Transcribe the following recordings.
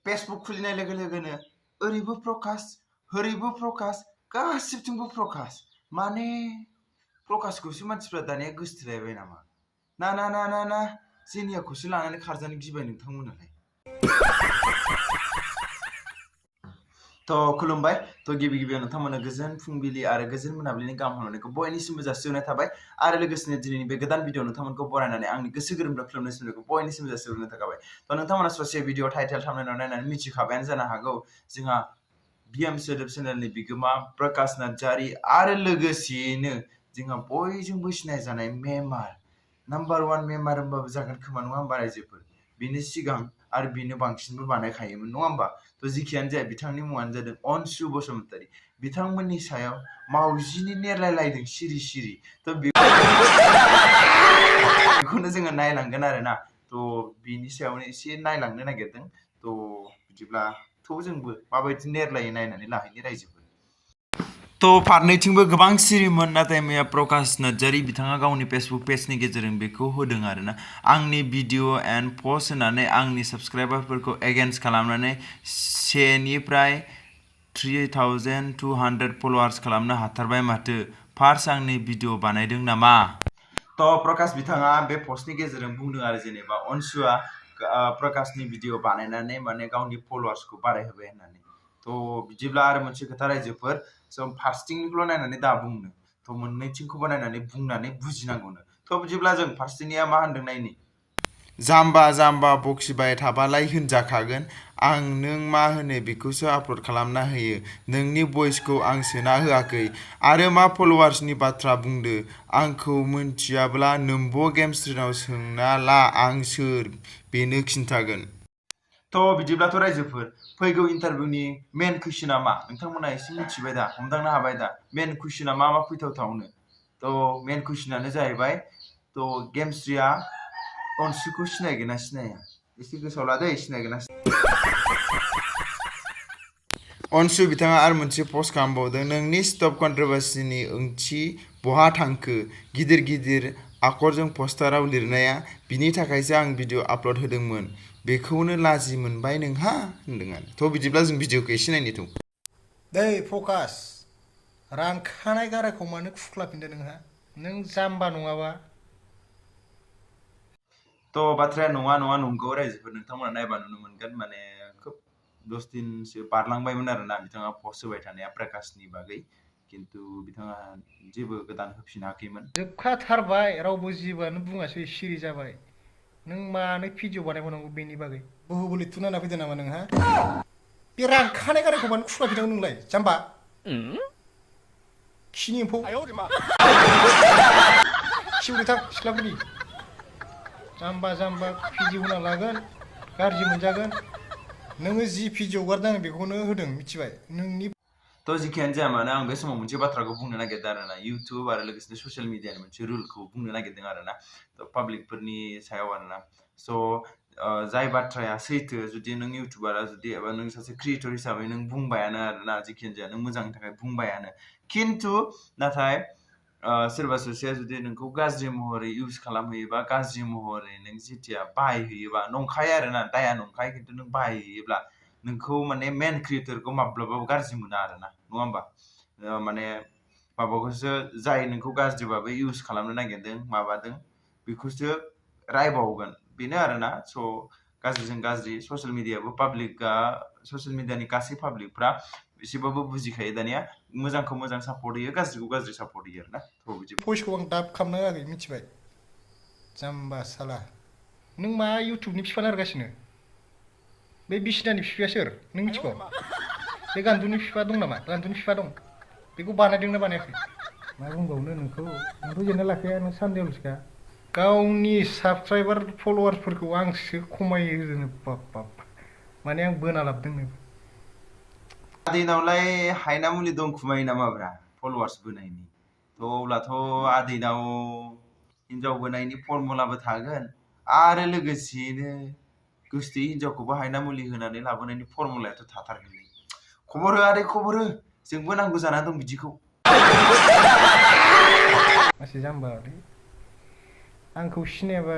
Facebook खुलिनाय लोगो लोगोनो ओरैबो प्रकाश ओरैबो प्रकाश गासिबथिंबो प्रकाश माने प्रकाशखौसो मानसिफ्रा दानिया गोसथोलायबाय नामा ना ना ना ना ना जेनियाखौसो लानानै खारजानो गिबाय नोंथांमोनालाय तो खुलुमबाय तो गिबियाव नोंथांमोना गोजोन फुंबिलि आरो गोजोन मोनाबिलिनि गाहाम हामलायनायखौ बयनिसिमबो जासिहरनाय थाबाय आरो लोगोसेनो दिनैनि बे गोदान भिडिअ नोंथांमोनखौ बरायनानै आंनि गोसो गोरबोनिफ्राय खुलुमनायखौ बयनिसिमबो जासिहरनाय थाबाय तो नोंथांमोना ससे भिडिअ टाइटेल थाम्बनेलाव नायनानै मिथिखाबायानो जानो हागौ जोंहा बिएम सोदोब चेनेलनि बिगोमा प्रकाश नार्जारी आरो लोगोसेयैनो जोंहा बयजोंबो सिनायजानाय मेम्बार नाम्बार 1 मेम्बार होनबाबो जागोन खोमा नङा होमबा रायजोफोर बिनि सिगां आरो बिनो बांसिनबो बानायखायोमोन नङा होमबा तो जिखियानो जाया बिथांनि मुङानो जादों अनसु बसुमतारी बिथांमोननि सायाव मावजिनि नेरलायलायदों सिरि सिरि तो बेखौनो जोङो नायलांगोन आरोना तो बिनि सायावनो एसे नायलांनो नागिरदों तो बिदिब्ला तो जोंबो माबायदि नेरलायै नायनानै लाहैनि रायजोफोर तो फारनैथिंबो गोबां सिरिमोन नाथाय मैया प्रकाश नार्जारी बिथाङा गावनि फेसबुक पेजनि गेजेरजों बेखौ होदों आरोना आंनि भिडिअ एन्ड पस्ट होनानै आंनि साबस्क्राइबारफोरखौ एगेन्स्ट खालामनानै 1 निफ्राय 3200 फलोवार्स खालामनो हाथारबाय माथो फार्स्ट आंनि भिडिअ बानायदों नामा तो प्रकाश बिथाङा बे पस्टनि गेजेरजों बुंदों आरो जेनेबा अनसुआ प्रकाशनि भिडिअ बानायनानै माने गावनि फलोवार्सखौ बारायहोबाय होननानै तो बिदिब्ला आरो मोनसे खोथा रायजोफोर जों फार्स्टिंनिखौल' नायनानै दा बुंनो तो मोननैथिंखौबो नायनानै बुंनानै बुजिनांगौनो तो बिदिब्ला जों फार्स्टिंनिया मा होनदों नायनि जाम्बा जाम्बा बखिबाय थाबालाय होनजाखागोन आं नों मा होनो बेखौसो आपल'ड खालामना होयो नोंनि भइसखौ आं सोना होआखै आरो मा फलोवार्सनि बाथ्रा बुंदो आंखौ मोनथियाब्ला नोम्ब' गेम स्ट्रिनाव सोंना ला आं सोर बेनो खिन्थागोन तो बिदिब्लाथ' रायजोफोर फैगौ इन्टारभिउनि मेन कुइसना मा नोंथांमोना एसे मिथिबाय दा हमदांनो हाबाय दा मेन कुइसना मा फैथावथावनो तो मेन कुइसनानो जाहैबाय तो गेमस्ट्रिया अनसुखौ सिनायगोन ना सिनाया एसे गोसोआव लादो सिनायगोन ना अनसु बिथाङा आरो मोनसे पस्ट खालामबावदों नोंनि स्टप कन्ट्रोभार्सिनि ओंथि बहा थांखो गिदिर गिदिर आखरजों पस्टाराव लिरनाया बिनि थाखायसो आं भिडिअ आपल'ड होदोंमोन बेखौनो लाजि मोनबाय नोंहा होनदों आरो थ' बिदिब्ला जों भिडिअखौ एसे नायनो दै प्रकाश रानखानाय गारायखौ मानो खुख्लाफिनदों नोंहा नों जाम्बा नङाबा तो बाथ्राया नङा नङा नंगौ रायजोफोर नोंथांमोना नायबा नुनो मोनगोन माने खोब 10 दिनसो बारलांबायमोन आरोना बिथाङा पस्ट होबाय थानाया प्रकाशनि बागै किन्तु बिथाङा जेबो गोदान होफिनाखैमोन जोबखाथारबाय रावबो जेबोआनो बुङासै सिरि जाबाय नों मानो भिडिअ बानायबावनांगौ बेनि बागै बहुबुलि थुना होना फैदों नामा नोंहा बे रानखानाय गारायखौ मानो खुख्लाफिननांगौ नोंलाय जाम्बा खिनि एम्फौ खिवरिथां सिख्लाफोरनि जाम्बा जाम्बा भिडिअ होना लागोन गाज्रि मोनजागोन नोङो जि भिडिअ गारदों बेखौनो होदों मिथिबाय नोंनि तो जिखियानो जाया मानो आं बे समाव मोनसे बाथ्राखौ बुंनो नागिरदों आरोना इउटुब आरो लोगोसेनो ससियेल मिडियानि मोनसे रुलखौ बुंनो नागिरदों आरोना तो पाब्लिकफोरनि सायाव आरोना स' जाय बाथ्राया सैथो जुदि नों इउटुबारा जुदि एबा नों सासे क्रिएटर हिसाबै नों बुंबायानो आरोना जिखियानो जाया नों मोजांनि थाखाय बुंबायानो किन्तु नाथाय सोरबा सासेया जुदि नोंखौ गाज्रि महरै इउज खालामहैयोबा गाज्रि महरै नों जेथिया बाहायहैयोबा नंखाय आरोना दाया नंखाय किन्तु नों बाहायहैयोब्ला नोंखौ माने मेन क्रिएटरखौ माब्लाबाबो गाज्रि मोना आरोना नङा होमबा माने माबाखौसो जाय नोंखौ गाज्रि भाबै इउज खालामनो नागिरदों माबादों बेखौसो रायबावगोन बेनो आरोना स' गाज्रिजों गाज्रि ससियेल मिडियाबो पाब्लिकआ ससियेल मिडियानि गासै पाब्लिकफ्रा एसेबाबो बुजिखायो दानिया मोजांखौ मोजां सापर्ट होयो गाज्रिखौ गाज्रि सापर्ट होयो आरोना थ' बिदि भइसखौ आं दाब खालामना होआखै मिथिबाय जाम्बा साला नों मा इउटुबनि बिफा नारगासिनो बे बिसिनानि बिफाया सोर नों मिथिगौ बे गान्दुनि बिफा दं नामा गान्दुनि बिफा दं बेखौ बानायदोंना बानायाखै मा बुंबावनो नोंखौ नोंथ' जेनना लाखाया नों सानदेवलसोखा गावनि साबसक्राइबार फलोवार्सफोरखौ आंसो खमायहोनो बाप बाप माने आं बोना लाबोदों नों आदैनावलाय हायना मुलि दं खुमायो नामाब्रा फलोवार्स बोनायनि थ' अब्लाथ' आदैनाव हिनजाव बोनायनि फर्मुलाबो थागोन आरो लोगोसेयैनो गोसथोयै हिनजावखौबो हायना मुलि होनानै लाबोनायनि फर्मुलायाथ' थाथारगोन खबर हो आदै खबर हो जोंबो नांगौ जाना दं बिदिखौ मासे जाम्बा आंखौ सिनायाबा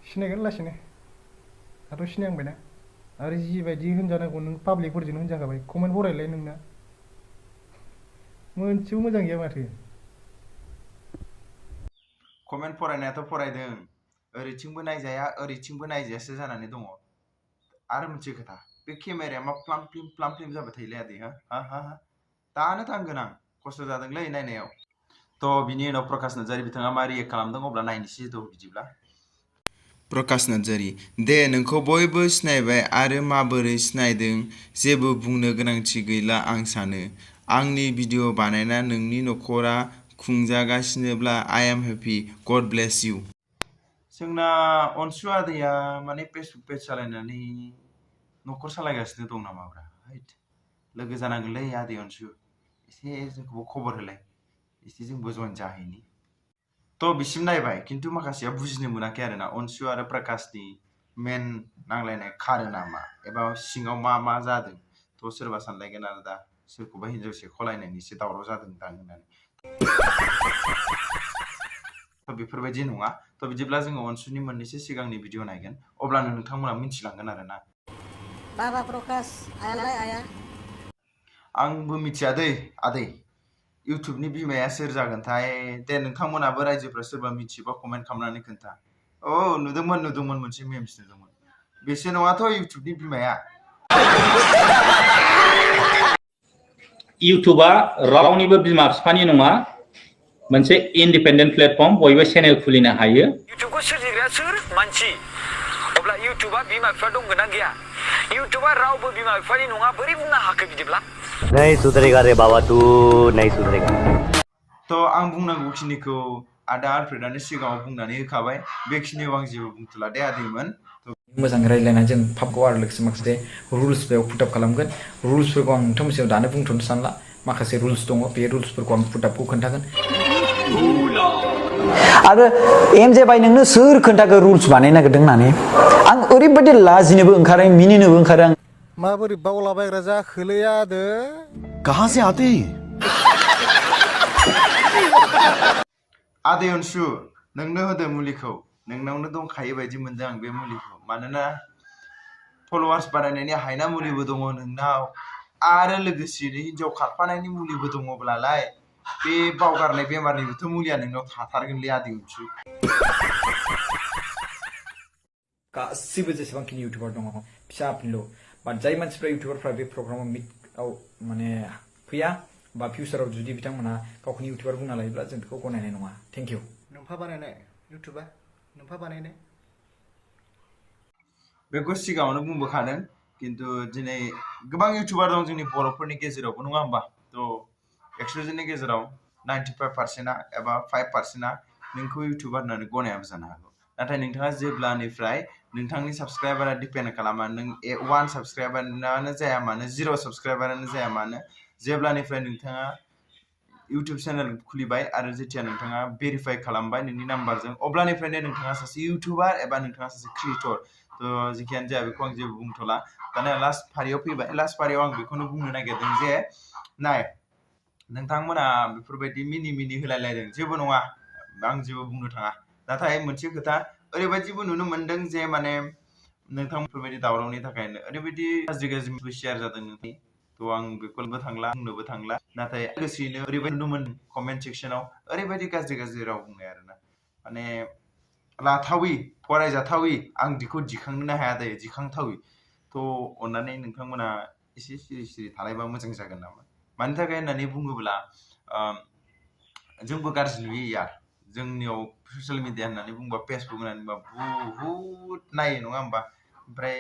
सिनायगोन लासैनो दाथ' सिनायहांबायना आरो जिबायदि होनजानांगौ नों पाब्लिकफोरजोंनो होनजाखाबाय कमेन्ट फरायलाय नोंना मोनसेबो मोजां गैया माथो कमेन्ट फरायनायाथ' फरायदों ओरैथिंबो नायजाया ओरैथिंबो नायजायासो जानानै दङ आरो मोनसे खोथा बे केमेराया मा प्लाम फ्लिम जाबाय थायोलै आदै हा हा हा हा दानो थांगोन आं खस्थ' जादोंलै नायनायाव थ' बिनि उनाव प्रकाश नार्जारी बिथाङा मा रियेक्ट खालामदों अब्ला नायनोसै थ' बिदिब्ला प्रकाश नार्जारी दे नोंखौ बयबो सिनायबाय आरो माबोरै सिनायदों जेबो बुंनो गोनांथि गैला आं सानो आंनि भिडिअ बानायना नोंनि नखरा खुंजागासिनोब्ला आइ एम हेपि गड ब्लेस इउ जोंना अनसु आदैया माने फेसबुक पेज सालायनानै न'खर सालायगासिनो दं नामाब्रा हैद लोगो जानांगोनलै आदै अनसु एसे जोंखौबो खबर होलाय एसे जोंबो जइन जाहैनि थ' बिसिम नायबाय खिन्थु माखासेया बुजिनो मोनाखै आरोना अनसु आरो प्रकाशनि मेन नांलायनाय खारो नामा एबा सिङाव मा जादों थ' सोरबा सानलायगोन आरो दा सोरखौबा हिनजाव सेख'लायनायनि एसे दावराव जादों दां होननानै थ' बेफोरबायदि नङा थ' बिदिब्ला जोङो अनसुनि मोननैसो सिगांनि भिडिअ नायगोन अब्लानो नोंथांमोना मिथिलांगोन आरोना बाबा प्रकाश आयालाय आया आंबो मिथिया दै आदै इउटुबनि बिमाया सोर जागोनथाय दे नोंथांमोनाबो रायजोफ्रा सोरबा मिथियोबा कमेन्ट खालामनानै खोन्था नुदोंमोन मोनसे मेम्स नुदोंमोन बेसो नङाथ' इउटुबनि बिमाया इउटुबा रावनिबो बिमा बिफानि नङा मोनसे इन्डिपेन्डेन्ट प्लेटफर्म बयबो चेनेल खुलिनो हायो इउटुबखौ सोरजिग्राया सोर मानसि अब्ला इउटुबा बिमा बिफा दंगोन ना गैया इउटुबा रावबो बिमा बिफानि नङा बोरै बुंनो हाखो बिदिब्ला नहीं सुधरेगा रे बाबा तू नहीं सुधरेगा थ' आं बुंनांगौखिनिखौ आदा आलफ्रेदानो सिगाङाव बुंनानै होखाबाय बेखिनियाव आं जेबो बुंथ'ला दे आदैमोन मोजाङै रायज्लायनानै जों पाबखौ आरो लोगोसे माखासे रुल्स बेयाव पुटआप खालामगोन रुल्सफोरखौ आं नोंथांनि सायाव दानो बुंथ'नो सानला माखासे रुल्स दङ बे रुल्सफोरखौ आं पुटआपखौ खोन्थागोन आरो एमजे बाय नोंनो सोर खोन्थाखो रुल्स बानायनो नागिरदों होननानै आं ओरैबायदि लाजिनोबो ओंखारो मिनिनोबो ओंखारो आं माबोरै बावलाबायग्रा जाखोलै आदो कहाँ से आते हैं आदै अनसु नोंनो होदो मुलिखौ नोंनावनो दंखायो बायदि मोनदों आं बे मुलिखौ मानोना फलोवार्स बारायनायनि हायना मुलिबो दङ नोंनाव आरो लोगोसेनो हिनजाव खारफानायनि मुलिबो दङब्लालाय बे बावगारनाय बेमारनिबोथ' मुलिया नोंनाव थाथारगोनलै आदै अनसु गासिबो जेसेबांखिनि इउटुबार दङ फिसा फिनल' बाट जाय मानसिफ्रा इउटुबारफ्रा बे प्रग्रामाव मिटआव माने फैया बा फिउचाराव जुदि बिथांमोना गावखौनो इउटुबार बुंना लायोब्ला जों बेखौ गनायनाय नङा थेंक इउ नोंफा बानायनाय इउटुबा नोंफा बानायनाय बेखौ सिगाङावनो बुंबोखादों खिन्थु दिनै गोबां इउटुबार दं जोंनि बर'फोरनि गेजेरावबो नङा होमबा थ' 100 जननि गेजेराव 95%आ एबा 5%आ नोंखौ इउटुबार होननानै गनायाबो जानो हागौ नाथाय नोंथाङा जेब्लानिफ्राय नोंथांनि साबस्क्राइबारा डिपेन्ड खालामा नों 1 साबस्क्राइबारानो जाया मानो 0 साबस्क्राइबारानो जाया मानो जेब्लानिफ्राय नोंथाङा इउटुब चेनेल खुलिबाय आरो जेथिया नोंथाङा भेरिफाइ खालामबाय नोंनि नाम्बारजों अब्लानिफ्रायनो नोंथाङा सासे इउटुबार एबा नोंथाङा सासे क्रिएटर थ' जेखियानो जाया बेखौ आं जेबो बुंथ'ला दानिया लास्ट फारियाव फैबाय लास्ट फारियाव आं बेखौनो बुंनो नागिरदों जे नाय नोंथांमोना बेफोरबायदि मिनि होलायलायदों जेबो नङा आं जेबो बुंनो थाङा नाथाय मोनसे खोथा ओरैबायदिबो नुनो मोनदों जे माने नोंथां बेफोरबायदि दावरावनि थाखायनो ओरैबायदि गाज्रि शेयार जादों नोंथां थ' आं बेखौबो थांला बुंनोबो थांला नाथाय लोगोसेयैनो ओरैबायदि नुनो मोनदों कमेन्ट सेक्सनाव ओरैबायदि गाज्रि राव बुंनाय आरोना माने लाथावि फरायजाथावि आं बेखौ दिखांनो हाया दायो दिखांथावि थ' अन्नानै नोंथांमोना एसे सिरि थालायबा मोजां जागोन नामा मानि थाखाय होननानै बुङोब्ला जोंबो गाज्रि नुयो यार जोंनियाव ससियेल मिडिया होननानै बुंबा फेसबुक होननानै बुंबा बुहुद नायो नङा होमबा ओमफ्राय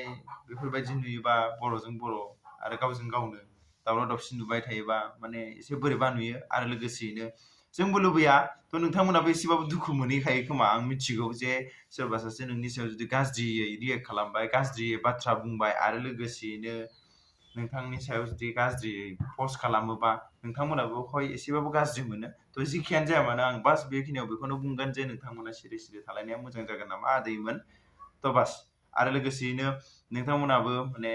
बेफोरबायदि नुयोबा बर'जों बर' आरो गावजों गावनो दावराव दावसि नुबाय थायोबा माने एसे बोरैबा नुयो आरो लोगोसेयैनो जोंबो लुबैया थ' नोंथांमोनाबो एसेबाबो दुखु मोनहैखायो खोमा आं मिथिगौ जे सोरबा सासे नोंनि सायाव जुदि गाज्रियै रियेक्ट खालामबाय गाज्रियै बाथ्रा बुंबाय आरो लोगोसेयैनो नोंथांनि सायाव जुदि गाज्रियै पस्ट खालामोबा नोंथांमोनाबो हय एसेबाबो गाज्रि मोनो थ' जेखियानो जाया मानो आं बास बेखिनियाव बेखौनो बुंगोन जे नोंथांमोना सिरि थालायनाया मोजां जागोन नामा आदैमोन थ' बास आरो लोगोसेयैनो नोंथांमोनाबो माने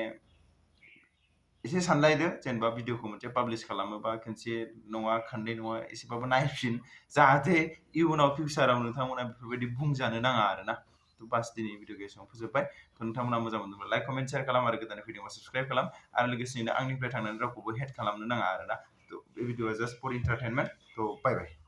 एसे सानलायदो जेनेबा भिडिअखौ मोनसे पाब्लिश खालामोबा खनसे नङा खननै नङा एसेबाबो नायफिन जाहाथे इयुनाव फिउचाराव नोंथांमोना बेफोरबायदि बुंजानो नाङा आरोना थ' बास दिनै भिडिअ एसेबां फोजोबबाय थ' नोंथांमोना मोजां मोनदोंब्ला लाइक कमेन्ट शेयार खालाम आरो गोदान भिडिअ साबस्क्राइब खालाम आरो लोगोसेनो आंनिफ्राय थांनानै रावखौबो हेट खालामनो नाङा आरोना थ' बे भिडिअआ जास्ट फर इन्टारटेनमेन्ट थ' बाय बाय